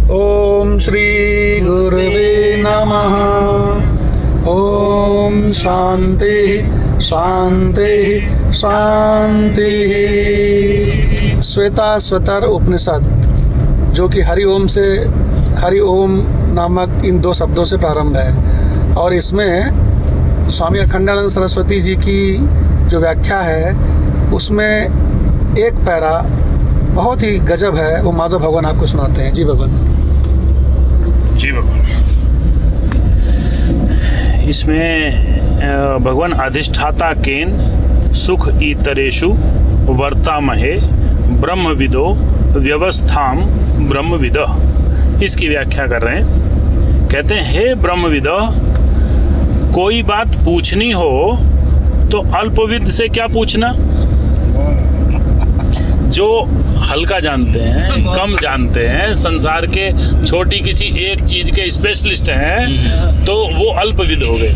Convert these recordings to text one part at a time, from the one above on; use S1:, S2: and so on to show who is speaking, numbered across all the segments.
S1: ओम श्री गुरुवे नमः। ओम शांति शांति शांति। श्वेताश्वतर उपनिषद, जो कि हरि ओम से, हरि ओम नामक इन दो शब्दों से प्रारंभ है, और इसमें स्वामी अखंडानंद सरस्वती जी की जो व्याख्या है उसमें एक पैरा बहुत ही गजब है, वो माधव भगवान आपको सुनाते हैं। जी भगवान।
S2: जी भगवान। इसमें भगवान अधिष्ठाता केन सुख इतरेषु वर्तामहे ब्रह्मविदो व्यवस्थाम ब्रह्मविद, इसकी व्याख्या कर रहे हैं। कहते हैं, हे ब्रह्मविद, कोई बात पूछनी हो तो अल्पविद से क्या पूछना, जो हल्का जानते हैं, कम जानते हैं, संसार के छोटी किसी एक चीज के स्पेशलिस्ट हैं, तो वो अल्पविद हो गए,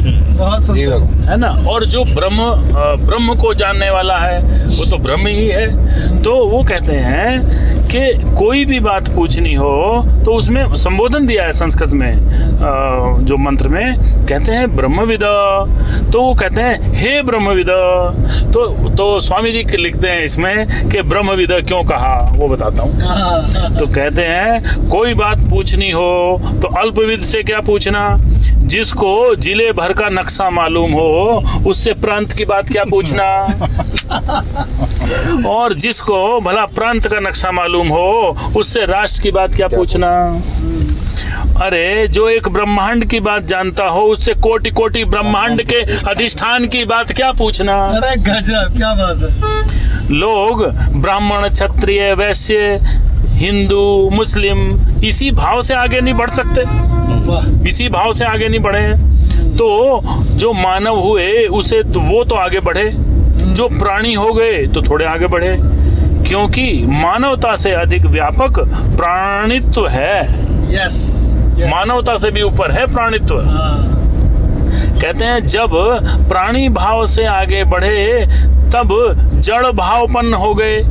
S2: है ना। और जो ब्रह्म को जानने वाला है वो तो ब्रह्म ही है। तो वो कहते हैं कि कोई भी बात पूछनी हो तो उसमें संबोधन दिया है संस्कृत में, जो मंत्र में कहते हैं ब्रह्मविद। तो वो कहते हैं, हे ब्रह्मविद। तो स्वामी जी लिखते हैं इसमें कि ब्रह्मविद क्यों कहा, वो बताता हूँ। तो कहते हैं, कोई बात पूछनी हो तो अल्पविद से क्या पूछना, जिसको जिले भर का नक्शा मालूम हो उससे प्रांत की बात क्या पूछना, और जिसको भला प्रांत का नक्शा मालूम हो उससे राष्ट्र की बात क्या पूछना। अरे जो एक ब्रह्मांड की बात जानता हो उससे कोटि कोटि ब्रह्मांड के अधिष्ठान की बात क्या पूछना।
S1: अरे गजब, क्या बात है।
S2: लोग ब्राह्मण, क्षत्रिय, वैश्य, हिंदू, मुस्लिम इसी भाव से आगे नहीं बढ़ सकते, इसी भाव से आगे नहीं बढ़े। तो जो मानव हुए उसे तो वो तो आगे बढ़े, जो प्राणी हो गए तो थोड़े आगे बढ़े, क्योंकि मानवता से अधिक व्यापक प्राणित्व है।
S1: यस,
S2: मानवता से भी ऊपर है प्राणित्व। कहते हैं, जब प्राणी भाव से आगे बढ़े तब जड़ भावपन्न हो गए।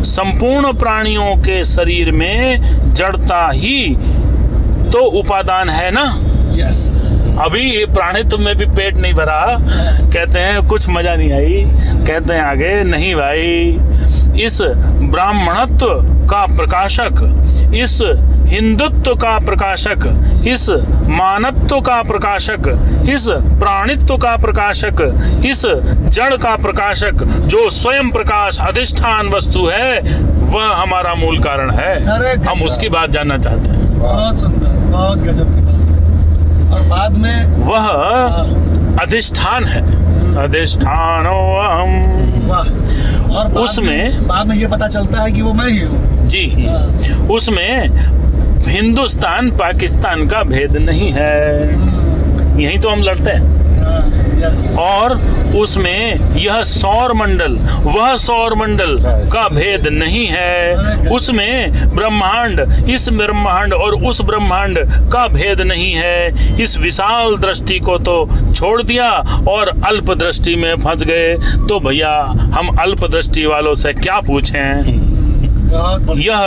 S2: संपूर्ण प्राणियों के शरीर में जड़ता ही तो उपादान है ना।
S1: यस।
S2: अभी प्राणित्व में भी पेट नहीं भरा, कहते हैं कुछ मजा नहीं आई। कहते हैं आगे, नहीं भाई, इस ब्राह्मणत्व का प्रकाशक, इस हिंदुत्व का प्रकाशक, इस मानवत्व का प्रकाशक, इस प्राणित्व का प्रकाशक, इस जड़ का प्रकाशक, जो स्वयं प्रकाश अधिष्ठान वस्तु है, वह हमारा मूल कारण है। हम उसकी बात जानना चाहते हैं।
S1: बहुत सुंदर, बहुत गजब की बात। और बाद में वह
S2: अधिष्ठान है, अधिष्ठानो अहम्।
S1: वाह। और
S2: उसमें
S1: बाद में ये पता चलता है कि वो मैं ही हूँ।
S2: जी। उसमें हिंदुस्तान पाकिस्तान का भेद नहीं है, यही तो हम लड़ते हैं। और उसमें यह सौर मंडल वह सौर मंडल का भेद नहीं है, उसमें ब्रह्मांड इस ब्रह्मांड और उस ब्रह्मांड का भेद नहीं है। इस विशाल दृष्टि को तो छोड़ दिया और अल्प दृष्टि में फंस गए। तो भैया हम अल्प दृष्टि वालों से क्या पूछें। यह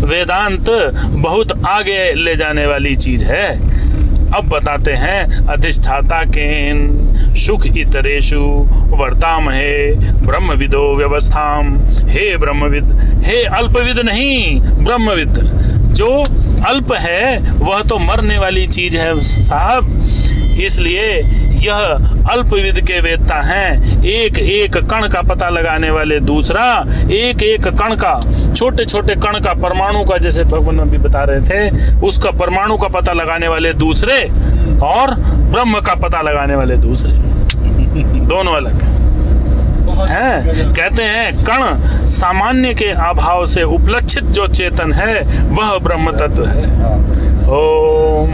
S2: वेदांत बहुत आगे ले जाने वाली चीज है। अब बताते हैं, अधिष्ठाता केन सुख इतरेषु वर्तामहे ब्रह्मविदो व्यवस्थाम। हे ब्रह्मविद, हे अल्पविद नहीं, ब्रह्मविद। जो अल्प है वह तो मरने वाली चीज है साहब, इसलिए यह अल्पविद के वेदता हैं। एक एक कण का पता लगाने वाले दूसरा, एक एक कण का, छोटे छोटे कण का, परमाणु का, जैसे भगवान अभी बता रहे थे, उसका परमाणु का पता लगाने वाले दूसरे, और ब्रह्म का पता लगाने वाले दूसरे, दोनों अलग हैं। कहते हैं, कण सामान्य के अभाव से उपलक्षित जो चेतन है वह ब्रह्म तत्व है। ओम।